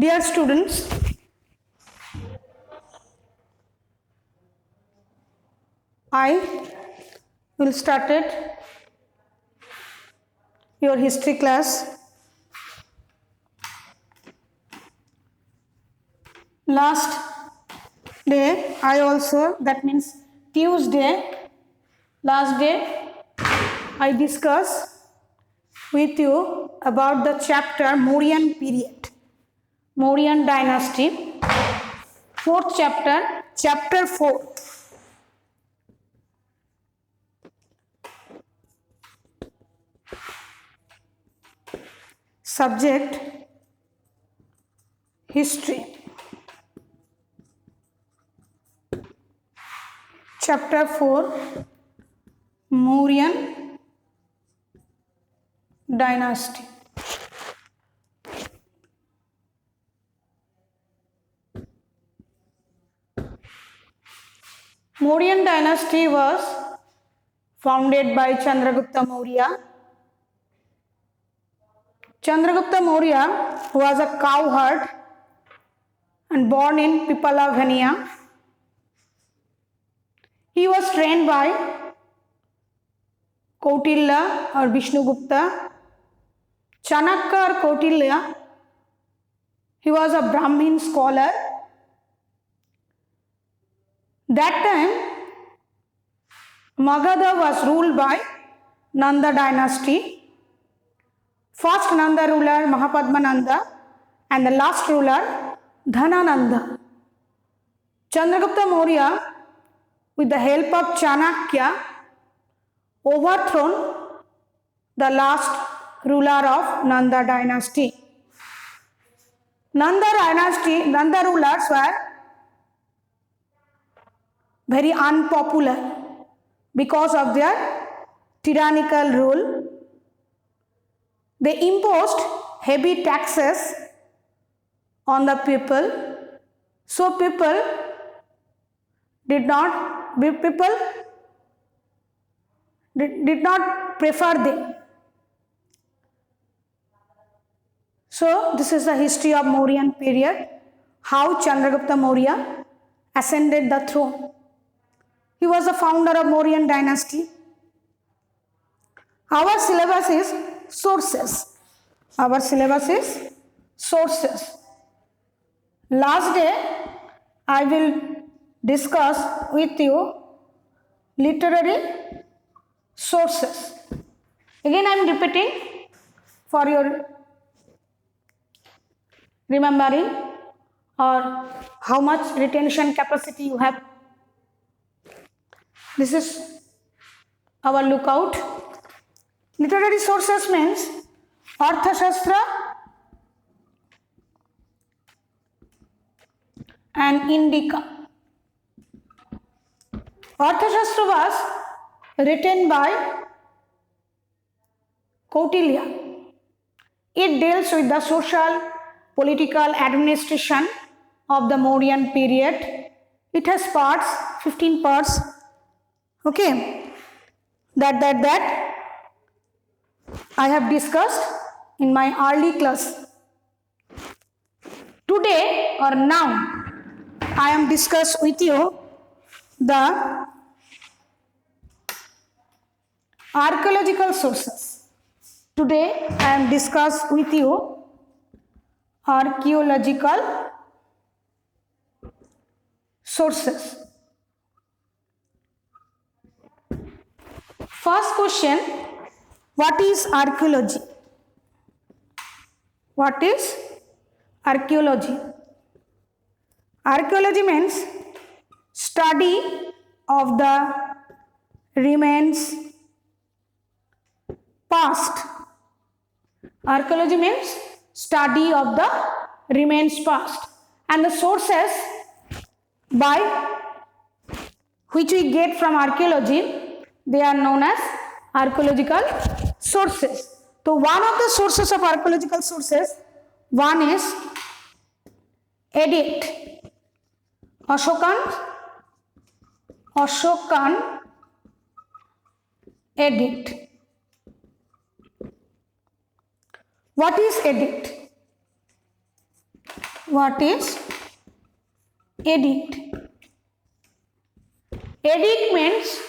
Dear students, I will start your history class. Last day, that means Tuesday, last day, I discussed with you about the chapter Mauryan period, Mauryan dynasty, fourth chapter, chapter 4. Subject history. Chapter 4 Mauryan dynasty. Mauryan dynasty was founded by Chandragupta Maurya. Chandragupta Maurya was a cowherd and born in Pipala, Vania. He was trained by Kautilya or Vishnugupta. Chanakya or Kautilya, he was a Brahmin scholar. That time, Magadha was ruled by Nanda dynasty. First Nanda ruler Mahapadmananda and the last ruler Dhanananda. Chandragupta Maurya, with the help of Chanakya, overthrown the last ruler of Nanda dynasty. Nanda rulers were very unpopular because of their tyrannical rule. They imposed heavy taxes on the people, so people did not prefer them. So this is the history of Mauryan period, how Chandragupta Maurya ascended the throne. He was the founder of Mauryan dynasty. Our syllabus is sources. Last day, I will discuss with you literary sources. Again, I am repeating for your remembering or how much retention capacity you have. This is our lookout. Literary sources means Arthashastra and Indica. Arthashastra was written by Kautilya. It deals with the social, political administration of the Mauryan period. It has parts, 15 parts. Okay, that I have discussed in my early class. Today or now, I am discuss with you the archaeological sources. Today I am discuss with you archaeological sources. First question, what is archaeology? What is archaeology? Archaeology means study of the remains past. Archaeology means study of the remains past, and the sources by which we get from archaeology, they are known as archaeological sources. So one of the sources of archaeological sources, one is edict. Ashokan edict. What is edict? What is edict? Edict means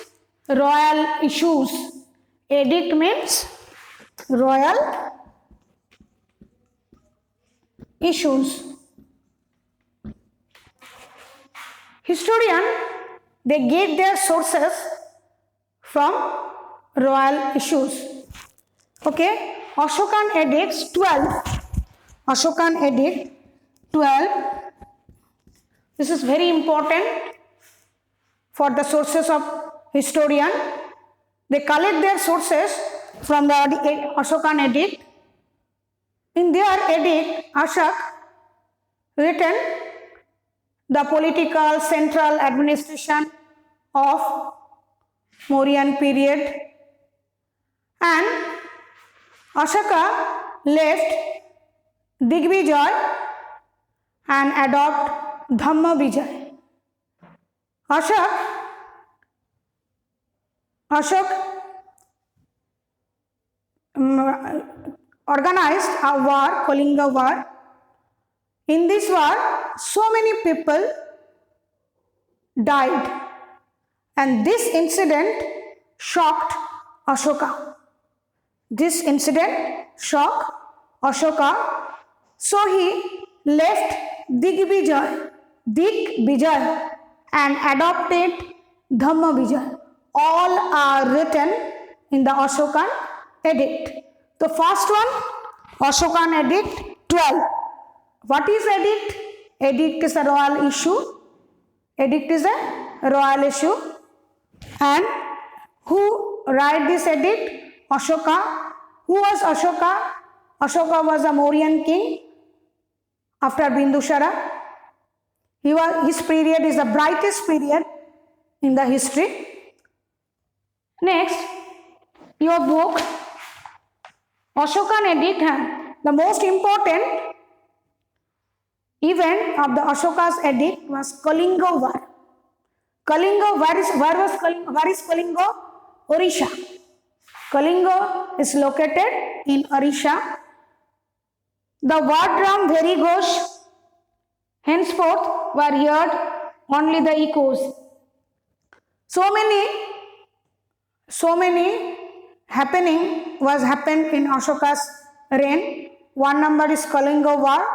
royal issues. Edict means royal issues. Historian, they get their sources from royal issues. Okay, Ashokan Edicts 12. Ashokan Edict 12. This is very important for the sources of historian. They collect their sources from the Ashokan Edict. In their edict, Ashok written the political central administration of Mauryan period, and Ashoka left Digvijay and adopt Dhamma Vijay. Ashok organized a war, Kalinga war. In this war, so many people died, and this incident shocked Ashoka. This incident shocked Ashoka, so he left Digvijay and adopted Dhamma Vijay. All are written in the Ashokan Edict. The first one, Ashokan Edict 12. What is edict? Edict is a royal issue. Edict is a royal issue. And who write this edict? Ashoka. Who was Ashoka? Ashoka was a Mauryan king after Bindusara. His period is the brightest period in the history. Next, your book, Ashokan Edict, the most important event of the Ashoka's edict was Kalinga war. Kalinga, where is Kalinga? Orissa. Kalinga is located in Orissa. The war drum very ghosh, henceforth were heard only the echoes. So many happening was happened in Ashoka's reign. One number is Kalinga war.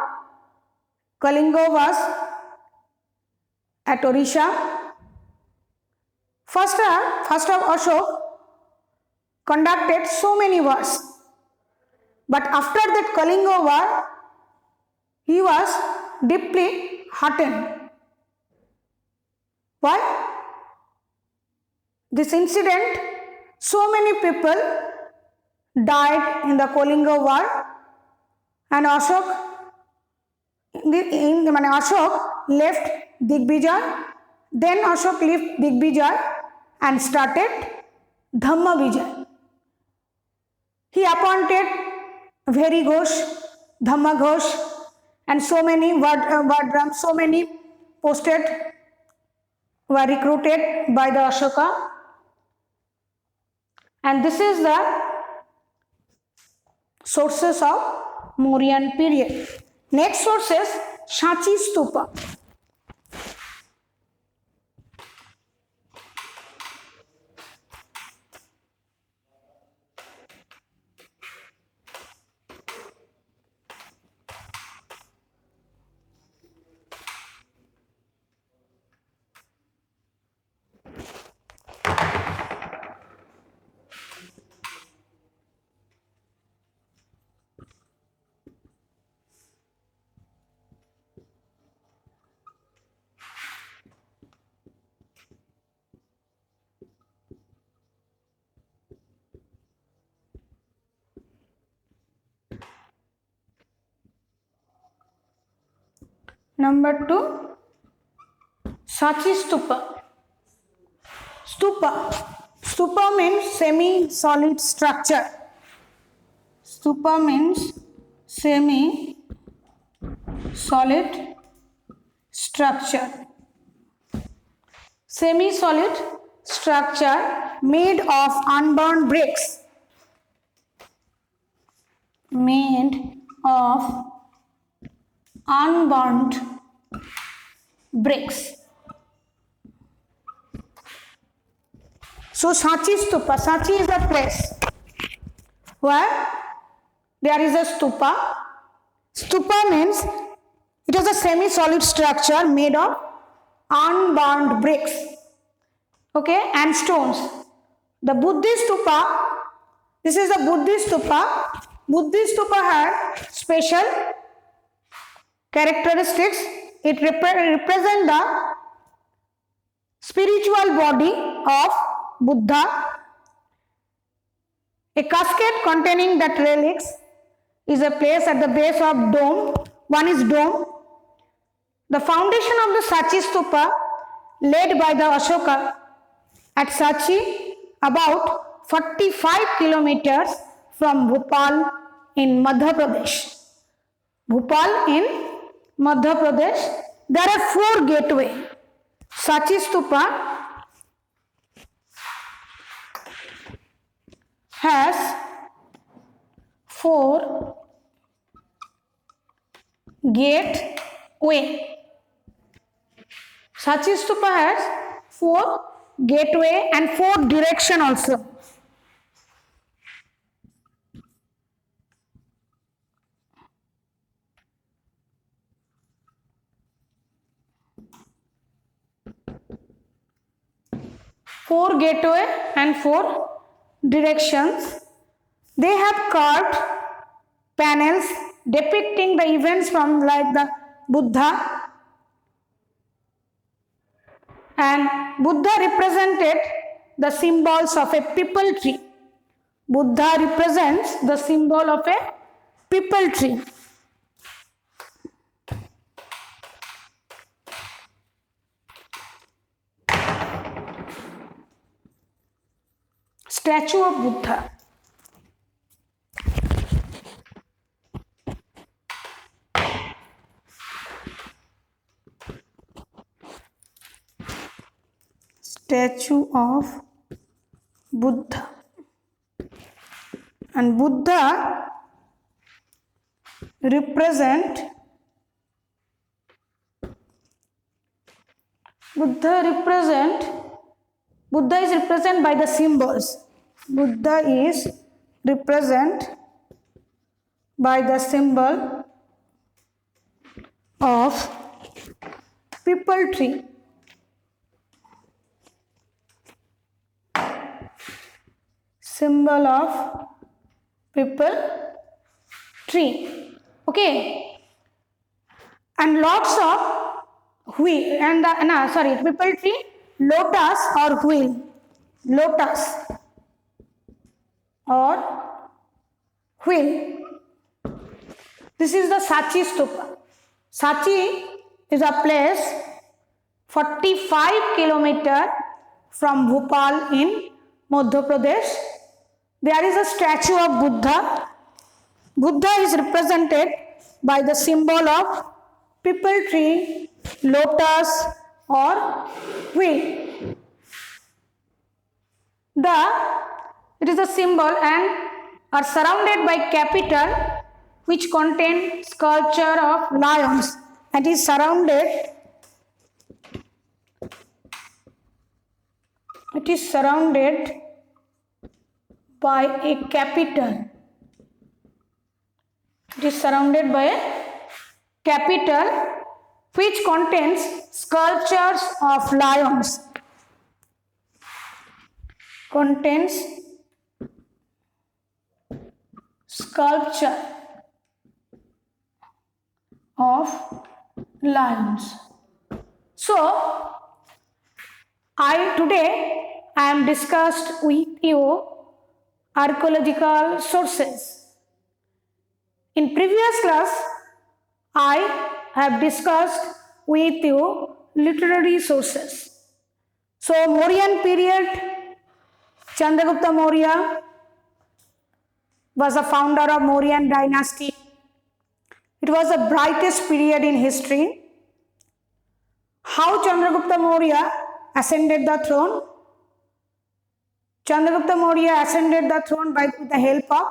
Kalinga was at Orissa. First of Ashok conducted so many wars. But after that Kalinga war, he was deeply heartened. Why? This incident, so many people died in the Kalinga war, and Ashok left Digvijay. Then Ashok left Digvijay and started Dhamma Vijay. He appointed Very Ghosh, Dhamma Ghosh, and so many so many posted were recruited by the Ashoka. And this is the sources of Mauryan period. Next source is Sanchi Stupa. Number 2, Sanchi Stupa. Stupa means semi-solid structure. Stupa means semi-solid structure. Semi-solid structure made of unburned bricks. Made of unburnt bricks. So Sanchi Stupa, Sanchi is a place where there is a stupa. Stupa means it is a semi-solid structure made of unburnt bricks, okay, and stones. The Buddhist stupa, this is the Buddhist stupa. Buddhist stupa had special characteristics. It represents the spiritual body of Buddha. A casket containing that relics is a place at the base of dome. One is dome. The foundation of the Sanchi Stupa laid by the Ashoka at Sanchi, about 45 kilometers from Bhopal in Madhya Pradesh. Bhopal in Madhya Pradesh. There are 4 gateways. Sanchi Stupa has 4 gateway. Sanchi Stupa has 4 gateway and 4 direction also. Four gateway and 4 directions. They have carved panels depicting the events from like the Buddha, and Buddha represented the symbols of a peepal tree. Buddha represents the symbol of a peepal tree. Statue of Buddha. Statue of Buddha. And Buddha represent Buddha is represented by the symbols. Buddha is represented by the symbol of peepal tree. Symbol of peepal tree. Okay. And lots of wheel and peepal tree, lotus or wheel. Lotus or wheel. This is the Sanchi Stupa. Sanchi is a place 45 kilometers from Bhopal in Madhya Pradesh. There is a statue of Buddha. Buddha is represented by the symbol of peepal tree, lotus or wheel. It is a symbol and are surrounded by capital which contain sculpture of lions, and is surrounded by a capital. It is surrounded by a capital which contains sculptures of lions. Contains sculpture of lions. So, today I am discussed with you archaeological sources. In previous class, I have discussed with you literary sources. So, Mauryan period, Chandragupta Maurya was the founder of Mauryan dynasty. It was the brightest period in history. How Chandragupta Maurya ascended the throne? Chandragupta Maurya ascended the throne with the help of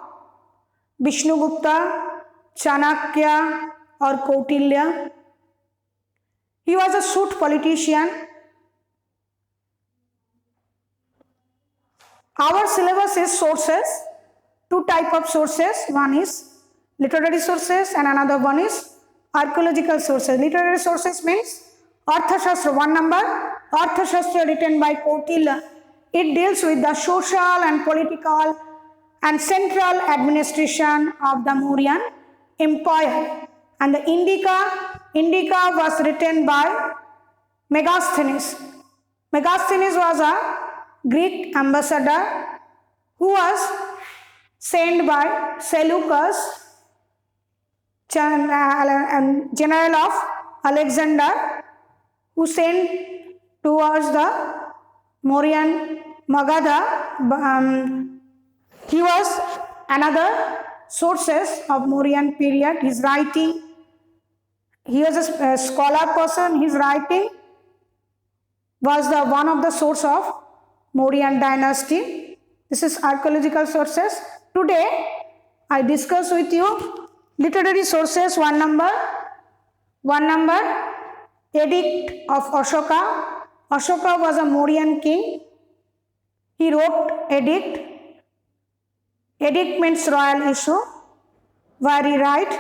Vishnugupta, Chanakya, or Kautilya. He was a shrewd politician. Our syllabus is sources, two type of sources. One is literary sources and another one is archaeological sources. Literary sources means Arthashastra, 1 number. Arthashastra written by Kautilya. It deals with the social and political and central administration of the Mauryan Empire. And the Indica was written by Megasthenes. Megasthenes was a Greek ambassador who was sent by Seleucus, general of Alexander, who sent towards the Mauryan Magadha. He was another sources of Mauryan period. His writing, he was a scholar person. His writing was the one of the source of Mauryan dynasty. This is archaeological sources. Today I discuss with you literary sources. 1 number, Edict of Ashoka. Ashoka was a Mauryan king. He wrote edict. Edict means royal issue, where he write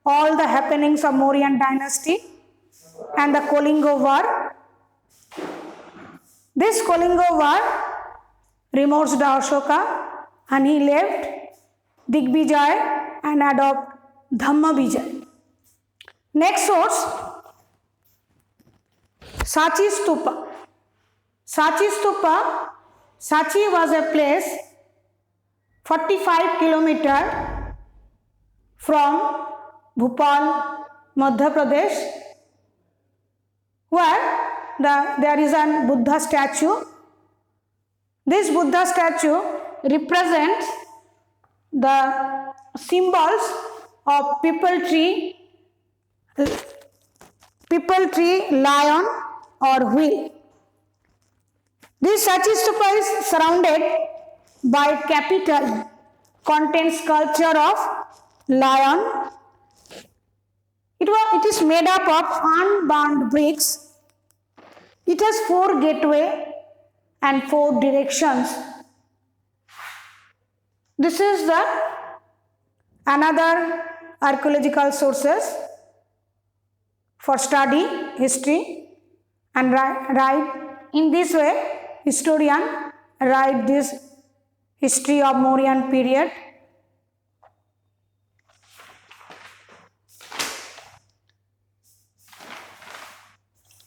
all the happenings of Mauryan dynasty and the Kalinga war. This Kalinga war removes the Ashoka and he left Digvijay and adopt Dhammavijay. Next source, Sachi Stupa. Sachi Stupa, Sachi was a place 45 km from Bhopal, Madhya Pradesh, where there is a Buddha statue. This Buddha statue represents the symbols of people tree, lion or wheel. This Sachi Stupa is surrounded by capital, contains sculpture of lion. It is made up of unbound bricks. It has 4 gateways and 4 directions. This is the another archaeological sources for study history, and write in this way. Historian write this history of Mauryan period.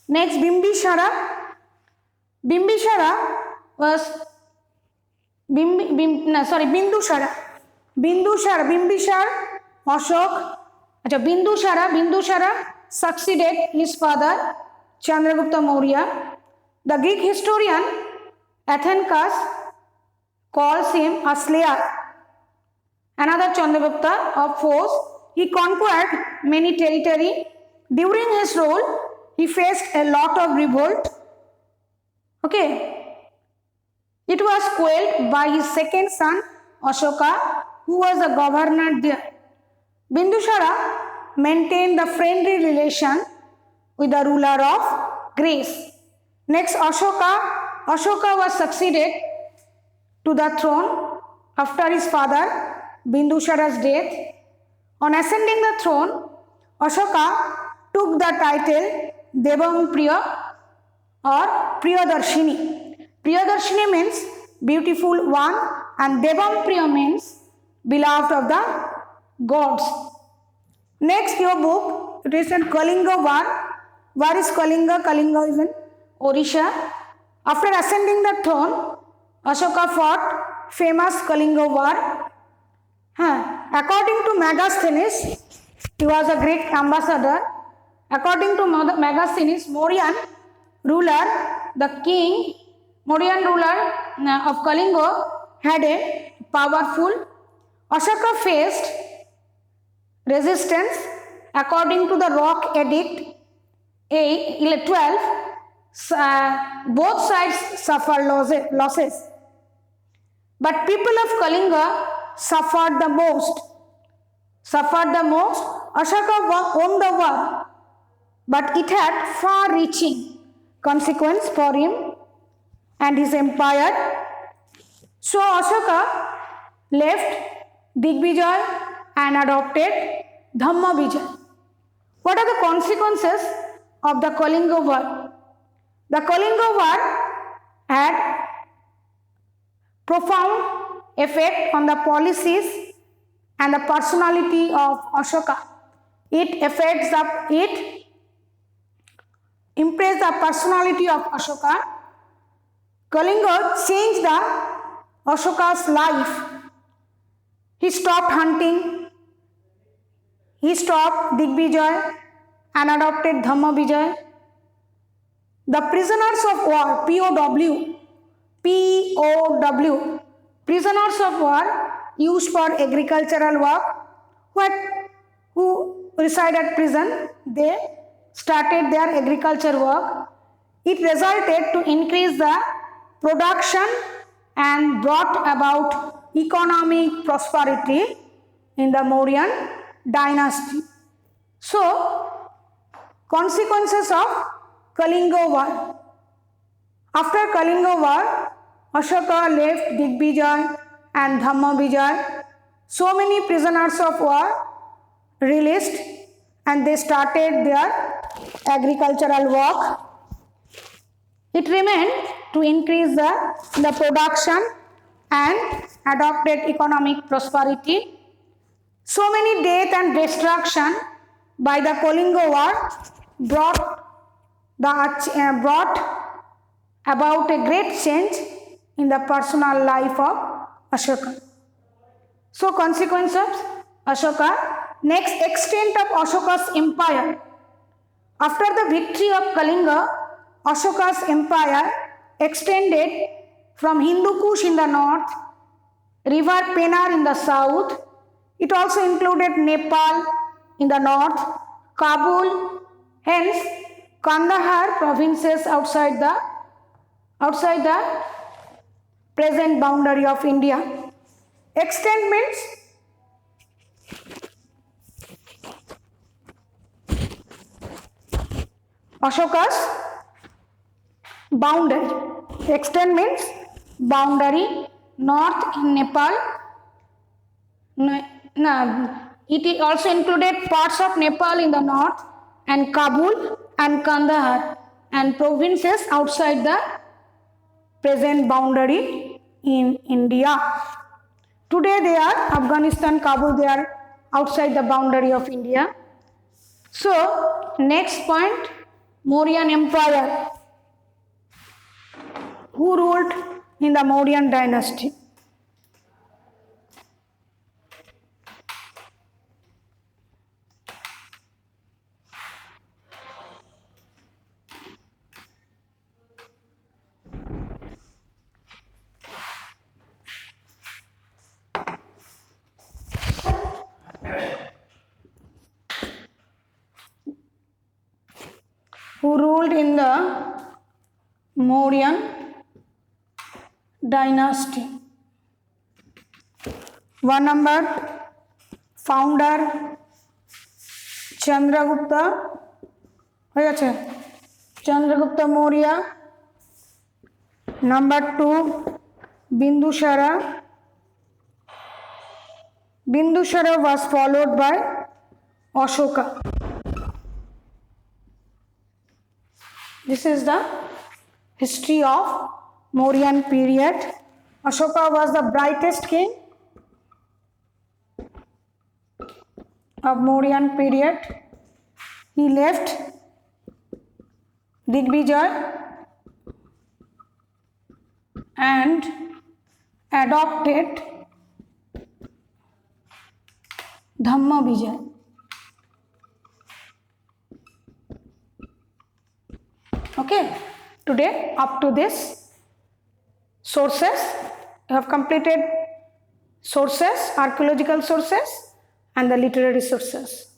Next, Bimbisara. Bimbisara was Bindusara. Bimbisara, Ashok. Bindusara succeeded his father Chandragupta Maurya. The Greek historian Athencus calls him a slayer. Another Chandragupta of force. He conquered many territory. During his rule, he faced a lot of revolt. Okay. It was quelled by his second son Ashoka, who was the governor there. Bindusara maintained the friendly relation with the ruler of Greece. Next, Ashoka was succeeded to the throne after his father Bindusara's death. On ascending the throne, Ashoka took the title Devampriya or Priyadarshini. Priyadarshini means beautiful one and Devampriya means beloved of the gods. Next, your book, it is in Kalinga war. Where is Kalinga? Kalinga is in Odisha. After ascending the throne, Ashoka fought famous Kalinga war. According to Megasthenes, he was a Greek ambassador. According to Megasthenes, Mauryan ruler of Kalinga had a powerful. Ashoka faced resistance. According to the Rock Edict 12, both sides suffered losses. But people of Kalinga suffered the most. suffered the most. Ashoka won the war, but it had far-reaching consequence for him and his empire. So Ashoka left Digvijay and adopted Dhammavijay. What are the consequences of the Kalinga War? The Kalinga War had profound effect on the policies and the personality of Ashoka. It impressed the personality of Ashoka. Kalinga changed Ashoka's life. He stopped hunting. He stopped Digvijay and adopted Dhammavijay. The prisoners of war, POW, prisoners of war used for agricultural work, who reside at prison, they started their agriculture work. It resulted to increase the production and brought about economic prosperity in the Mauryan dynasty. So, consequences of Kalinga War. After Kalinga War, Ashoka left Digvijay and Dhammavijay. So many prisoners of war released and they started their agricultural work. It remained to increase the production and adopted economic prosperity. So many death and destruction by the Kalinga War brought about a great change in the personal life of Ashoka. So consequence of Ashoka. Next, extent of Ashoka's empire. After the victory of Kalinga, Ashoka's empire extended from Hindu Kush in the north, river Penar in the south. It also included Nepal in the north, Kabul, hence Kandahar provinces outside the present boundary of India. Extent means Ashoka's boundary. Extent means boundary. North in Nepal. It also included parts of Nepal in the north and Kabul and Kandahar and provinces outside the present boundary in India. Today they are Afghanistan, Kabul, they are outside the boundary of India. So next point, Mauryan Empire. Who ruled in the Mauryan dynasty? Who ruled in the Mauryan dynasty? 1 number, founder Chandragupta, Chandragupta Maurya. Number 2, Bindusara. Bindusara was followed by Ashoka. This is the history of Mauryan period. Ashoka was the brightest king of Mauryan period. He left Digvijay and adopted Dhammavijay. Okay, today up to this sources, you have completed sources, archaeological sources and the literary sources.